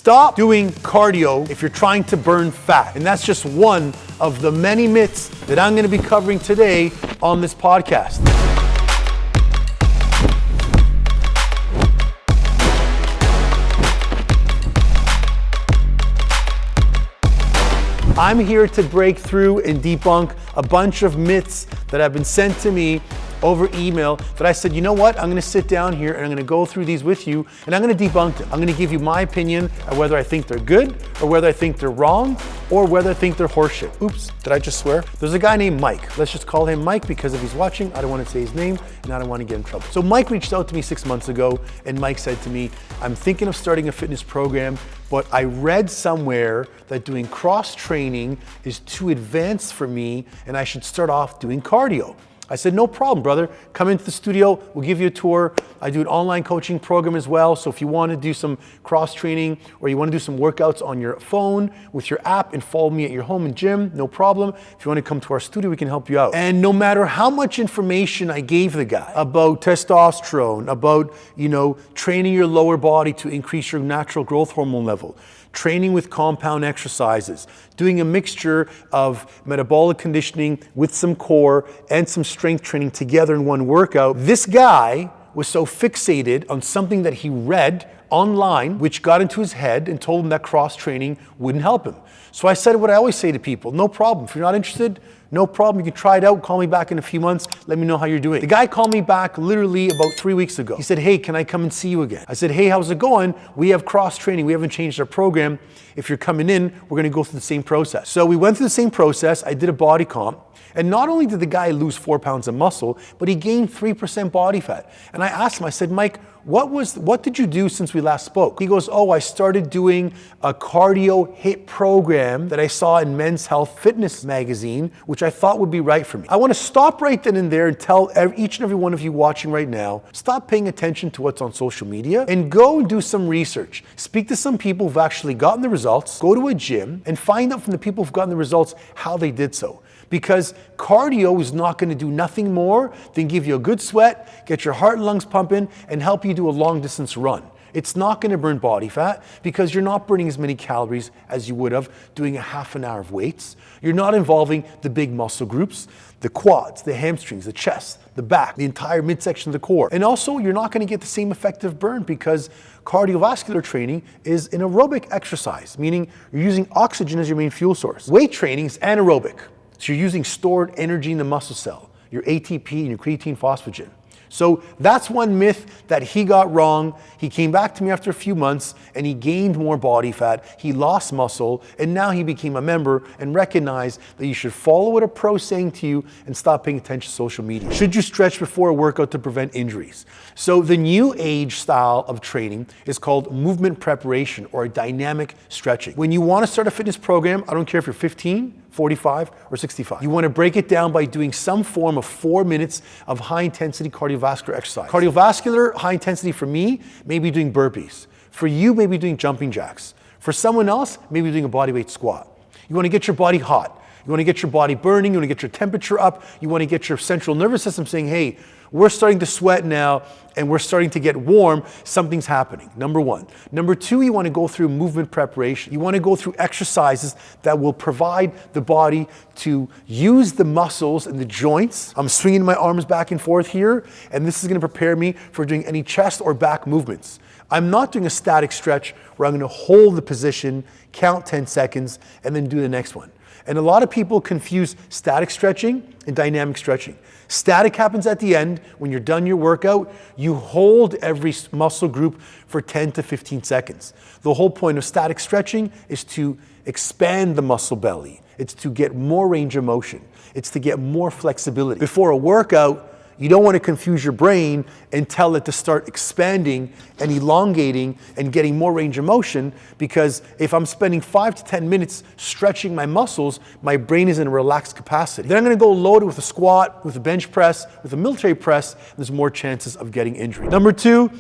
Stop doing cardio if you're trying to burn fat. And that's just one of the many myths that I'm going to be covering today on this podcast. I'm here to break through and debunk a bunch of myths that have been sent to me over email that I said, you know what, I'm gonna sit down here and I'm gonna go through these with you and I'm gonna debunk them. I'm gonna give you my opinion of whether I think they're good or whether I think they're wrong or whether I think they're horseshit. Oops, did I just swear? There's a guy named Mike. Let's just call him Mike because if he's watching, I don't wanna say his name and I don't wanna get in trouble. So Mike reached out to me 6 months ago and Mike said to me, I'm thinking of starting a fitness program, but I read somewhere that doing cross training is too advanced for me and I should start off doing cardio. I said, no problem, brother. Come into the studio, we'll give you a tour. I do an online coaching program as well. So if you want to do some cross training or you want to do some workouts on your phone with your app and follow me at your home and gym, no problem. If you want to come to our studio, we can help you out. And no matter how much information I gave the guy about testosterone, about, training your lower body to increase your natural growth hormone level, training with compound exercises, doing a mixture of metabolic conditioning with some core and some strength training together in one workout. This guy was so fixated on something that he read online, which got into his head and told him that cross training wouldn't help him. So I said what I always say to people, no problem. If you're not interested, no problem. You can try it out. Call me back in a few months. Let me know how you're doing. The guy called me back literally about 3 weeks ago. He said, hey, can I come and see you again? I said, hey, how's it going? We have cross training. We haven't changed our program. If you're coming in, we're going to go through the same process. So we went through the same process. I did a body comp. And not only did the guy lose 4 pounds of muscle, but he gained 3% body fat. And I asked him, I said, Mike, what did you do since we last spoke? He goes, I started doing a cardio HIIT program that I saw in Men's Health Fitness magazine, which I thought would be right for me. I want to stop right then and there and tell each and every one of you watching right now, stop paying attention to what's on social media and go and do some research. Speak to some people who've actually gotten the results, go to a gym and find out from the people who've gotten the results how they did so. Because cardio is not going to do nothing more than give you a good sweat, get your heart and lungs pumping, and help you do a long distance run. It's not going to burn body fat because you're not burning as many calories as you would have doing a half an hour of weights. You're not involving the big muscle groups, the quads, the hamstrings, the chest, the back, the entire midsection of the core. And also, you're not going to get the same effective burn because cardiovascular training is an aerobic exercise, meaning you're using oxygen as your main fuel source. Weight training is anaerobic. So you're using stored energy in the muscle cell, your ATP and your creatine phosphagen. So that's one myth that he got wrong. He came back to me after a few months and he gained more body fat. He lost muscle and now he became a member and recognized that you should follow what a pro's saying to you and stop paying attention to social media. Should you stretch before a workout to prevent injuries? So the new age style of training is called movement preparation or dynamic stretching. When you want to start a fitness program, I don't care if you're 15, 45, or 65. You want to break it down by doing some form of 4 minutes of high intensity cardiovascular exercise. Cardiovascular high intensity for me, maybe doing burpees. For you, maybe doing jumping jacks. For someone else, maybe doing a bodyweight squat. You want to get your body hot. You want to get your body burning. You want to get your temperature up. You want to get your central nervous system saying, hey, we're starting to sweat now and we're starting to get warm. Something's happening, number one. Number two, you want to go through movement preparation. You want to go through exercises that will provide the body to use the muscles and the joints. I'm swinging my arms back and forth here, and this is going to prepare me for doing any chest or back movements. I'm not doing a static stretch where I'm going to hold the position, count 10 seconds, and then do the next one. And a lot of people confuse static stretching and dynamic stretching. Static happens at the end. When you're done your workout, you hold every muscle group for 10 to 15 seconds. The whole point of static stretching is to expand the muscle belly. It's to get more range of motion. It's to get more flexibility. Before a workout, you don't want to confuse your brain and tell it to start expanding and elongating and getting more range of motion, because if I'm spending 5 to 10 minutes stretching my muscles, my brain is in a relaxed capacity. Then I'm going to go load it with a squat, with a bench press, with a military press. There's more chances of getting injury. Number two,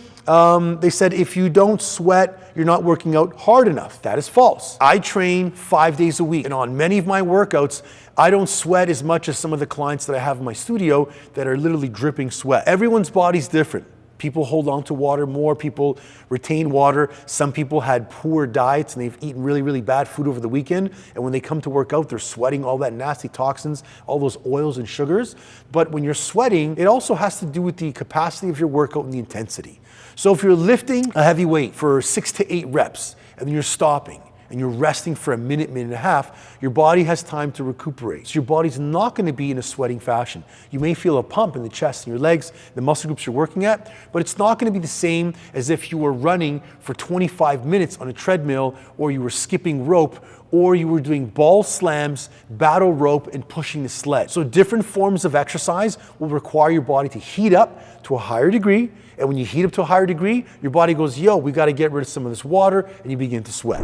they said if you don't sweat, you're not working out hard enough. That is false. I train 5 days a week, and on many of my workouts, I don't sweat as much as some of the clients that I have in my studio that are literally dripping sweat. Everyone's body's different. People hold on to water more, people retain water. Some people had poor diets and they've eaten really, really bad food over the weekend. And when they come to work out, they're sweating all that nasty toxins, all those oils and sugars. But when you're sweating, it also has to do with the capacity of your workout and the intensity. So if you're lifting a heavy weight for 6 to 8 reps and then you're stopping, and you're resting for a minute, minute and a half, your body has time to recuperate. So your body's not gonna be in a sweating fashion. You may feel a pump in the chest and your legs, the muscle groups you're working at, but it's not gonna be the same as if you were running for 25 minutes on a treadmill, or you were skipping rope, or you were doing ball slams, battle rope, and pushing the sled. So different forms of exercise will require your body to heat up to a higher degree. And when you heat up to a higher degree, your body goes, yo, we got to get rid of some of this water, and you begin to sweat.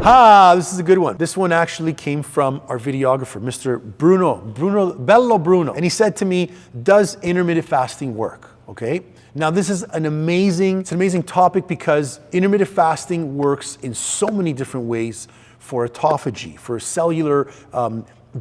This is a good one. This one actually came from our videographer, Mr. Bello Bruno. And he said to me, does intermittent fasting work? Okay. Now this is an amazing topic, because intermittent fasting works in so many different ways for autophagy, for cellular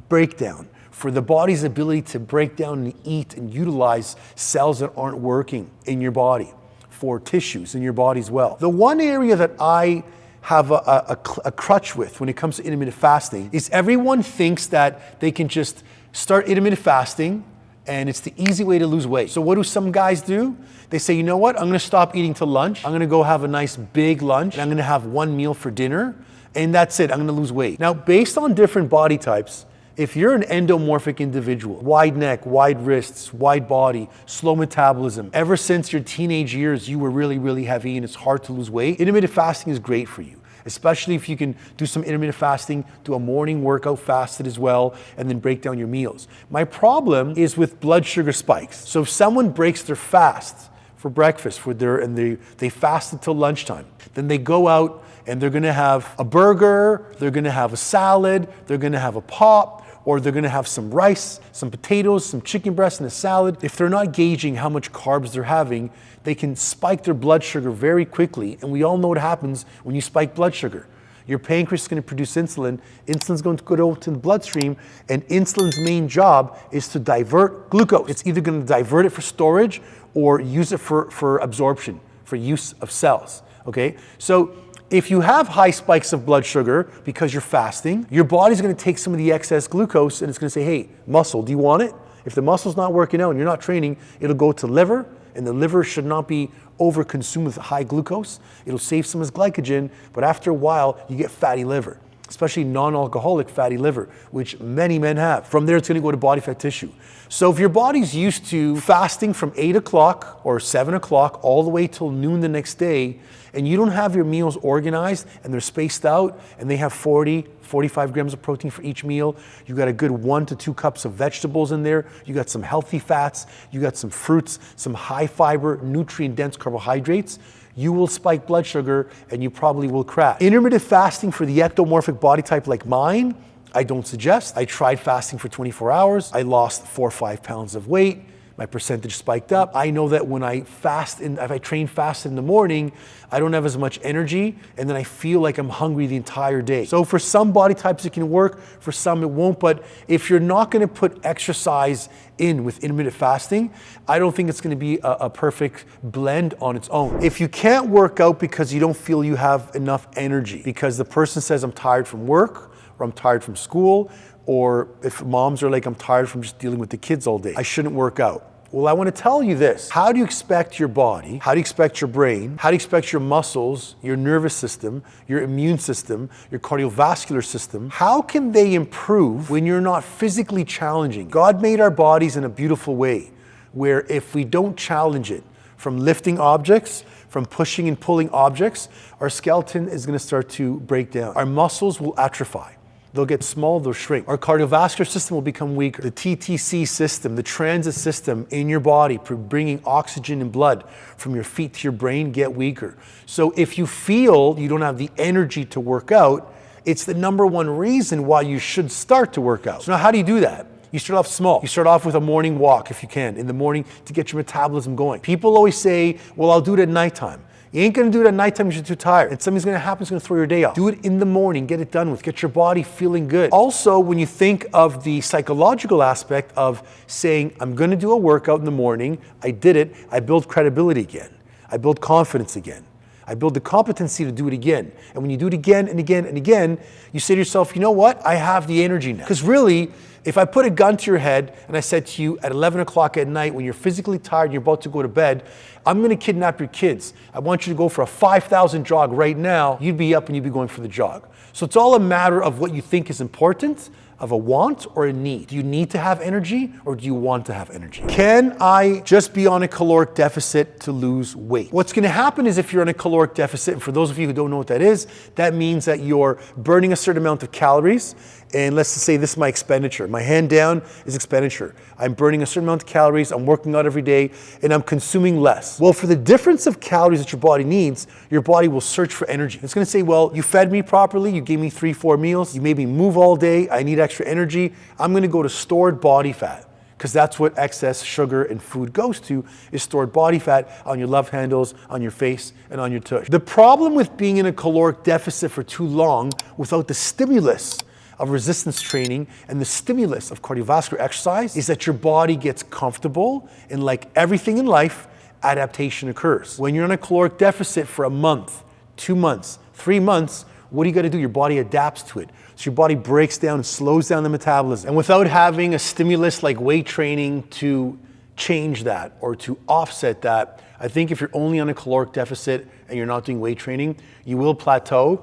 breakdown, for the body's ability to break down and eat and utilize cells that aren't working in your body, for tissues in your body as well. The one area that I have a crutch with when it comes to intermittent fasting is everyone thinks that they can just start intermittent fasting and it's the easy way to lose weight. So what do some guys do? They say, you know what? I'm gonna stop eating till lunch. I'm gonna go have a nice big lunch, and I'm gonna have one meal for dinner, and that's it, I'm gonna lose weight. Now, based on different body types, if you're an endomorphic individual, wide neck, wide wrists, wide body, slow metabolism, ever since your teenage years, you were really, really heavy and it's hard to lose weight, intermittent fasting is great for you, especially if you can do some intermittent fasting, do a morning workout fasted as well, and then break down your meals. My problem is with blood sugar spikes. So if someone breaks their fast for breakfast, they fasted till lunchtime, then they go out and they're gonna have a burger, they're gonna have a salad, they're gonna have a pop, or they're gonna have some rice, some potatoes, some chicken breast and a salad. If they're not gauging how much carbs they're having, they can spike their blood sugar very quickly. And we all know what happens when you spike blood sugar. Your pancreas is gonna produce insulin, insulin's going to go out to the bloodstream, and insulin's main job is to divert glucose. It's either gonna divert it for storage or use it for absorption, for use of cells, okay? So if you have high spikes of blood sugar because you're fasting, your body's gonna take some of the excess glucose and it's gonna say, hey, muscle, do you want it? If the muscle's not working out and you're not training, it'll go to liver, and the liver should not be over-consumed with high glucose. It'll save some as glycogen, but after a while, you get fatty liver, especially non-alcoholic fatty liver, which many men have. From there, it's gonna go to body fat tissue. So if your body's used to fasting from 8 o'clock or 7 o'clock all the way till noon the next day, and you don't have your meals organized and they're spaced out and they have 45 grams of protein for each meal, you got a good 1 to 2 cups of vegetables in there, you got some healthy fats, you got some fruits, some high fiber, nutrient-dense carbohydrates, you will spike blood sugar and you probably will crash. Intermittent fasting for the ectomorphic body type like mine, I don't suggest. I tried fasting for 24 hours. I lost 4 or 5 pounds of weight. My percentage spiked up. I know that when I if I train fasted in the morning, I don't have as much energy, and then I feel like I'm hungry the entire day. So for some body types it can work, for some it won't, but if you're not gonna put exercise in with intermittent fasting, I don't think it's gonna be a perfect blend on its own. If you can't work out because you don't feel you have enough energy, because the person says, I'm tired from work, or I'm tired from school, or if moms are like, I'm tired from just dealing with the kids all day, I shouldn't work out. Well, I want to tell you this. How do you expect your body, how do you expect your brain, how do you expect your muscles, your nervous system, your immune system, your cardiovascular system, how can they improve when you're not physically challenging? God made our bodies in a beautiful way, where if we don't challenge it, from lifting objects, from pushing and pulling objects, our skeleton is going to start to break down. Our muscles will atrophy. They'll get small, they'll shrink. Our cardiovascular system will become weaker. The TTC system, the transit system in your body, bringing oxygen and blood from your feet to your brain, get weaker. So if you feel you don't have the energy to work out, it's the number one reason why you should start to work out. So now how do you do that? You start off small. You start off with a morning walk if you can, in the morning to get your metabolism going. People always say, well, I'll do it at nighttime. You ain't gonna do it at nighttime because you're too tired. And something's gonna happen, it's gonna throw your day off. Do it in the morning, get it done with, get your body feeling good. Also, when you think of the psychological aspect of saying, I'm gonna do a workout in the morning, I did it, I build credibility again. I build confidence again. I build the competency to do it again. And when you do it again and again and again, you say to yourself, you know what? I have the energy now. Because really, if I put a gun to your head and I said to you at 11 o'clock at night when you're physically tired and you're about to go to bed, I'm going to kidnap your kids. I want you to go for a 5,000 jog right now. You'd be up and you'd be going for the jog. So it's all a matter of what you think is important, of a want or a need. Do you need to have energy or do you want to have energy? Can I just be on a caloric deficit to lose weight? What's going to happen is if you're on a caloric deficit, and for those of you who don't know what that is, that means that you're burning a certain amount of calories. And let's just say this is my expenditure. My hand down is expenditure. I'm burning a certain amount of calories, I'm working out every day, and I'm consuming less. Well, for the difference of calories that your body needs, your body will search for energy. It's going to say, well, you fed me properly, you gave me 3-4 meals, you made me move all day, I need extra energy. I'm going to go to stored body fat, because that's what excess sugar and food goes to, is stored body fat on your love handles, on your face, and on your tush. The problem with being in a caloric deficit for too long without the stimulus of resistance training and the stimulus of cardiovascular exercise is that your body gets comfortable, and like everything in life, adaptation occurs. When you're on a caloric deficit for a month, 2 months, 3 months, what do you got to do? Your body adapts to it. So your body breaks down and slows down the metabolism. And without having a stimulus like weight training to change that or to offset that, I think if you're only on a caloric deficit and you're not doing weight training, you will plateau.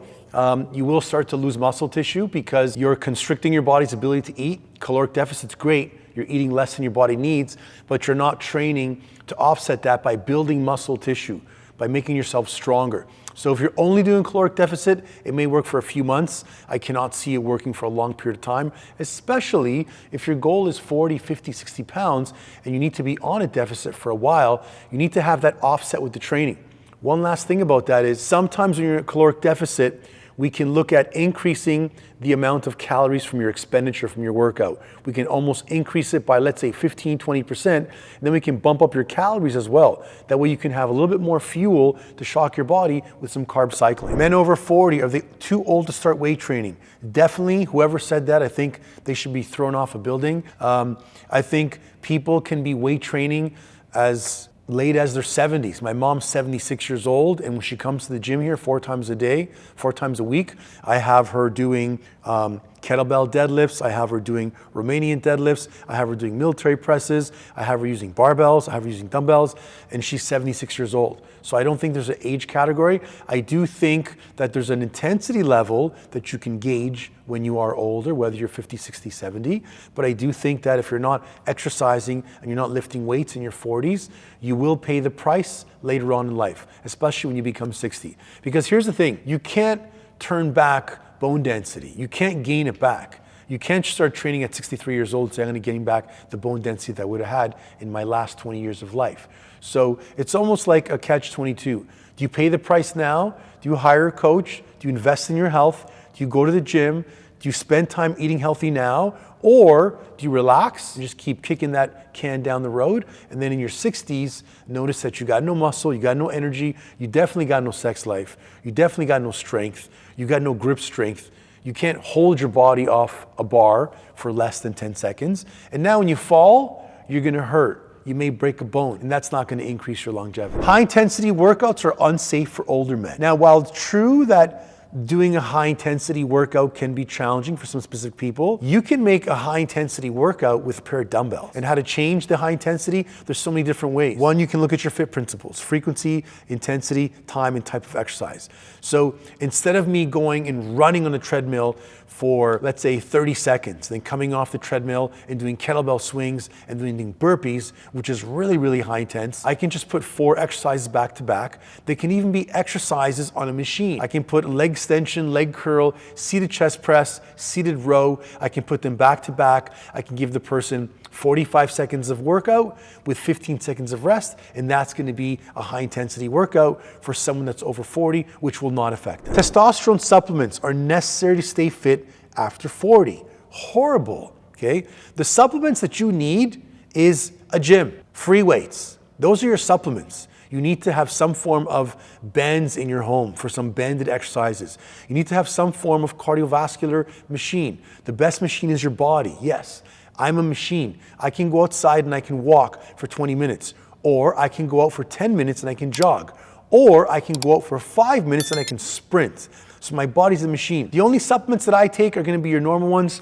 You will start to lose muscle tissue because you're constricting your body's ability to eat. Caloric deficit's great. You're eating less than your body needs, but you're not training to offset that by building muscle tissue, by making yourself stronger. So if you're only doing caloric deficit, it may work for a few months. I cannot see it working for a long period of time, especially if your goal is 40, 50, 60 pounds and you need to be on a deficit for a while. You need to have that offset with the training. One last thing about that is sometimes when you're in a caloric deficit, we can look at increasing the amount of calories from your expenditure from your workout. We can almost increase it by, let's say, 15, 20%, and then we can bump up your calories as well. That way you can have a little bit more fuel to shock your body with some carb cycling. Men over 40, are they too old to start weight training? Definitely, whoever said that, I think they should be thrown off a building. I think people can be weight training as late as their 70s. My mom's 76 years old, and when she comes to the gym here 4 times a day, 4 times a week, I have her doing kettlebell deadlifts, I have her doing Romanian deadlifts, I have her doing military presses, I have her using barbells, I have her using dumbbells, and she's 76 years old. So I don't think there's an age category. I do think that there's an intensity level that you can gauge when you are older, whether you're 50, 60, 70. But I do think that if you're not exercising and you're not lifting weights in your 40s, you will pay the price later on in life, especially when you become 60. Because here's the thing, you can't turn back bone density. You can't gain it back. You can't start training at 63 years old and say, I'm going to gain back the bone density that I would have had in my last 20 years of life. So it's almost like a catch-22. Do you pay the price now? Do you hire a coach? Do you invest in your health? Do you go to the gym? Do you spend time eating healthy now? Or do you relax and just keep kicking that can down the road? And then in your 60s, notice that you got no muscle, you got no energy, you definitely got no sex life, you definitely got no strength, you got no grip strength. You can't hold your body off a bar for less than 10 seconds. And now when you fall, you're gonna hurt. You may break a bone, and that's not gonna increase your longevity. High intensity workouts are unsafe for older men. Now, while it's true that doing a high intensity workout can be challenging for some specific people, you can make a high intensity workout with a pair of dumbbells. And how to change the high intensity, there's so many different ways. One, you can look at your FIT principles: frequency, intensity, time, and type of exercise. So instead of me going and running on a treadmill for, let's say, 30 seconds, then coming off the treadmill and doing kettlebell swings and doing burpees, which is really, really high intense, I can just put 4 exercises back to back. They can even be exercises on a machine. I can put leg extension, leg curl, seated chest press, seated row. I can put them back to back. I can give the person 45 seconds of workout with 15 seconds of rest, and that's going to be a high intensity workout for someone that's over 40, which will not affect them. Testosterone supplements are necessary to stay fit after 40. Horrible, okay? The supplements that you need is a gym, free weights. Those are your supplements. You need to have some form of bands in your home for some banded exercises. You need to have some form of cardiovascular machine. The best machine is your body, yes. I'm a machine. I can go outside and I can walk for 20 minutes. Or I can go out for 10 minutes and I can jog. Or I can go out for 5 minutes and I can sprint. So my body's a machine. The only supplements that I take are gonna be your normal ones.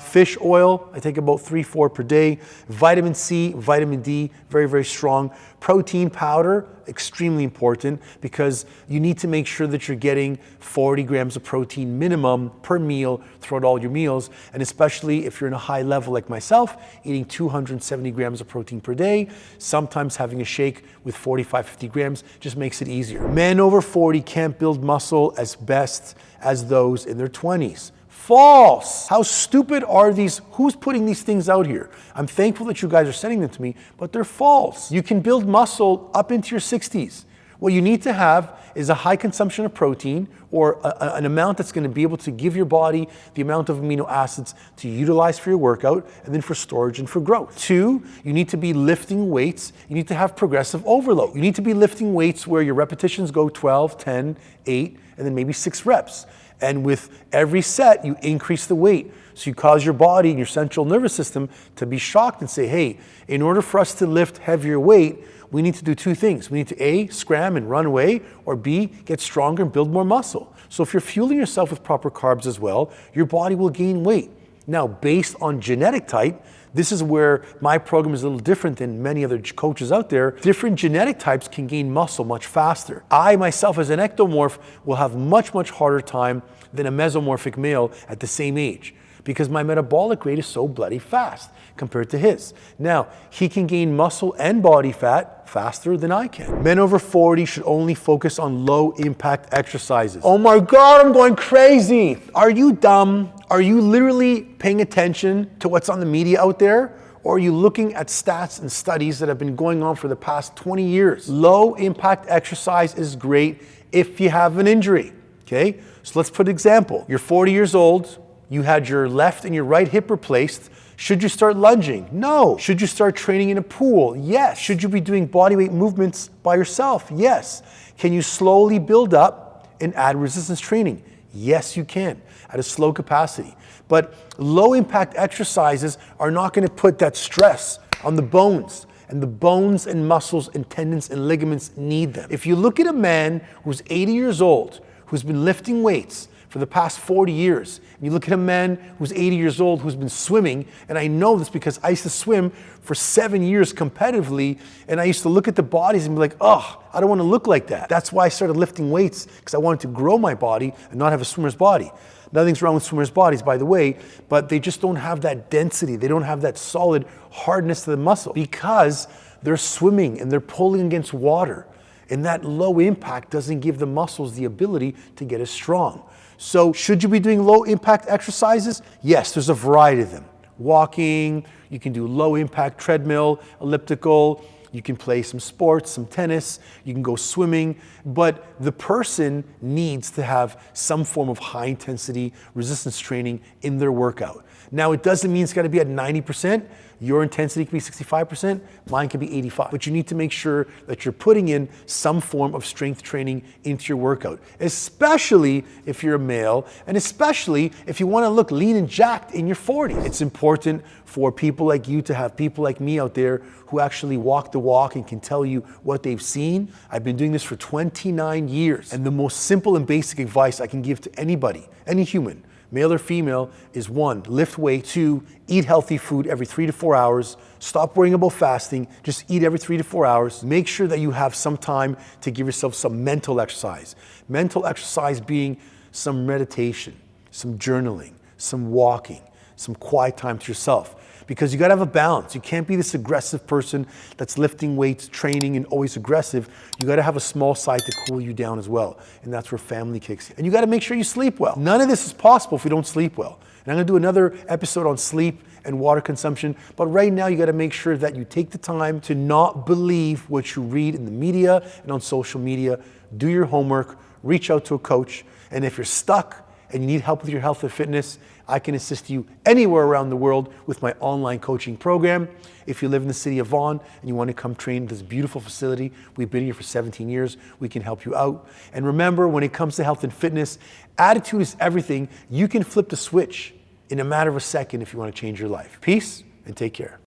Fish oil, I take about 3-4 per day. Vitamin C, vitamin D, very, very strong. Protein powder, extremely important because you need to make sure that you're getting 40 grams of protein minimum per meal throughout all your meals. And especially if you're in a high level like myself, eating 270 grams of protein per day, sometimes having a shake with 45, 50 grams just makes it easier. Men over 40 can't build muscle as best as those in their 20s. False. How stupid are these? Who's putting these things out here? I'm thankful that you guys are sending them to me, but they're false. You can build muscle up into your 60s. What you need to have is a high consumption of protein or an amount that's going to be able to give your body the amount of amino acids to utilize for your workout and then for storage and for growth. 2, you need to be lifting weights. You need to have progressive overload. You need to be lifting weights where your repetitions go 12, 10, 8, and then maybe 6 reps. And with every set, you increase the weight. So you cause your body and your central nervous system to be shocked and say, hey, in order for us to lift heavier weight, we need to do 2 things. We need to A, scram and run away, or B, get stronger and build more muscle. So if you're fueling yourself with proper carbs as well, your body will gain weight. Now, based on genetic type, this is where my program is a little different than many other coaches out there. Different genetic types can gain muscle much faster. I myself as an ectomorph will have much, much harder time than a mesomorphic male at the same age because my metabolic rate is so bloody fast compared to his. Now, he can gain muscle and body fat faster than I can. Men over 40 should only focus on low impact exercises. Oh my God, I'm going crazy. Are you dumb? Are you literally paying attention to what's on the media out there? Or are you looking at stats and studies that have been going on for the past 20 years? Low impact exercise is great if you have an injury, okay? So let's put an example. You're 40 years old, you had your left and your right hip replaced. Should you start lunging? No. Should you start training in a pool? Yes. Should you be doing bodyweight movements by yourself? Yes. Can you slowly build up and add resistance training? Yes, you can, at a slow capacity. But low impact exercises are not going to put that stress on the bones. And the bones and muscles and tendons and ligaments need them. If you look at a man who's 80 years old, who's been lifting weights for the past 40 years, and you look at a man who's 80 years old who's been swimming, and I know this because I used to swim for 7 years competitively, and I used to look at the bodies and be like, oh, I don't want to look like that. That's why I started lifting weights, because I wanted to grow my body and not have a swimmer's body. Nothing's wrong with swimmers' bodies, by the way, but they just don't have that density. They don't have that solid hardness to the muscle because they're swimming and they're pulling against water. And that low impact doesn't give the muscles the ability to get as strong. So should you be doing low impact exercises? Yes, there's a variety of them. Walking, you can do low impact treadmill, elliptical, you can play some sports, some tennis, you can go swimming, but the person needs to have some form of high intensity resistance training in their workout. Now, it doesn't mean it's got to be at 90%. Your intensity can be 65%, mine can be 85%. But you need to make sure that you're putting in some form of strength training into your workout, especially if you're a male, and especially if you want to look lean and jacked in your 40s. It's important for people like you to have people like me out there who actually walk the walk and can tell you what they've seen. I've been doing this for 29 years, and the most simple and basic advice I can give to anybody, any human, male or female, is 1, lift weight, 2, eat healthy food every 3 to 4 hours, stop worrying about fasting, just eat every 3 to 4 hours. Make sure that you have some time to give yourself some mental exercise. Mental exercise being some meditation, some journaling, some walking, some quiet time to yourself. Because you gotta have a balance. You can't be this aggressive person that's lifting weights, training, and always aggressive. You gotta have a small side to cool you down as well. And that's where family kicks in. And you gotta make sure you sleep well. None of this is possible if we don't sleep well. And I'm gonna do another episode on sleep and water consumption. But right now, you gotta make sure that you take the time to not believe what you read in the media and on social media. Do your homework, reach out to a coach. And if you're stuck and you need help with your health and fitness, I can assist you anywhere around the world with my online coaching program. If you live in the city of Vaughan and you want to come train at this beautiful facility, we've been here for 17 years, we can help you out. And remember, when it comes to health and fitness, attitude is everything. You can flip the switch in a matter of a second if you want to change your life. Peace and take care.